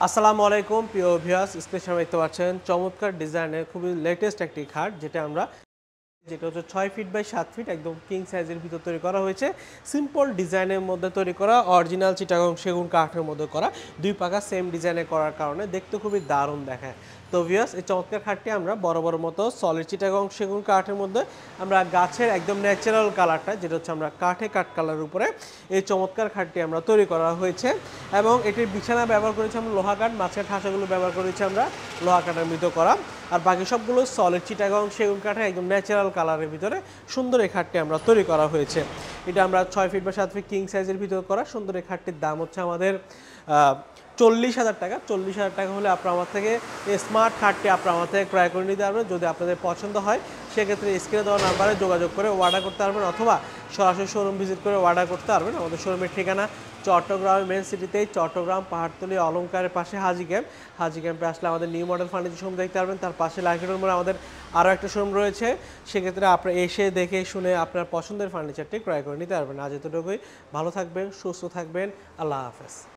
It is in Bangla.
আসসালামু আলাইকুম প্রিয় ভিউয়ার্স, স্ক্রিনে দেখতে পাচ্ছেন চমৎকার ডিজাইনের খুবই লেটেস্ট একটি খাট যেটা হচ্ছে 6 ফিট বাই 7 ফিট একদম কিং সাইজের ভিতর তৈরি করা হয়েছে। সিম্পল ডিজাইনের মধ্যে তৈরি করা, অরিজিনাল চিটাগং সেগুন কাঠের মধ্যে করা, দুই পাকা সেম ডিজাইনে করার কারণে দেখতে খুবই দারুণ দেখায়। তো ভিউয়ার্স, এই চমৎকার খাটটি আমরা বড় মতো সলিড চিটাগং সেগুন কাঠের মধ্যে আমরা গাছের একদম ন্যাচারাল কালারটা, যেটা হচ্ছে আমরা কাঠ কালারের উপরে এই চমৎকার খাটটি আমরা তৈরি করা হয়েছে। এবং এটির বিছানা ব্যবহার করেছি আমরা লোহা কাঠ, মাঝখানে ঠাসাগুলো ব্যবহার করেছি আমরা লোহা কাঠের মৃত করা, আর বাকি সবগুলো সলিড চিটাগং সেগুন কাঠের একদম ন্যাচারাল কালারের ভিতরে সুন্দর এই খাটটি আমরা তৈরি করা হয়েছে। এটা আমরা 6 ফিট বা 7 ফিট কিং সাইজের ভিতরে করা সুন্দর এই খাটটির দাম হচ্ছে আমাদের 40,000 টাকা। 40,000 টাকা হলে আপনারা আমার থেকে এই স্মার্ট খাটটি আপনারা আমার থেকে ক্রয় করে নিতে পারবেন। যদি আপনাদের পছন্দ হয় সেক্ষেত্রে স্ক্রিনে দেওয়া নাম্বারে যোগাযোগ করে অর্ডার করতে পারবেন, অথবা সরাসরি শোরুম ভিজিট করে অর্ডার করতে পারবেন। আমাদের শোরুমের ঠিকানা চট্টগ্রামের মেন সিটিতেই, চট্টগ্রাম পাহাড়তলী অলংকারের পাশে হাজি ক্যাম্পে আসলে আমাদের নিউ মডেল ফার্নিচার শোরুম দেখতে পারবেন। তার পাশে লাইফের মোড়ে আমাদের আরও একটা শোরুম রয়েছে। সেক্ষেত্রে আপনারা এসে দেখে শুনে আপনার পছন্দের ফার্নিচারটি ক্রয় করে নিতে পারবেন। আজ এতটুকুই। ভালো থাকবেন, সুস্থ থাকবেন। আল্লাহ হাফেজ।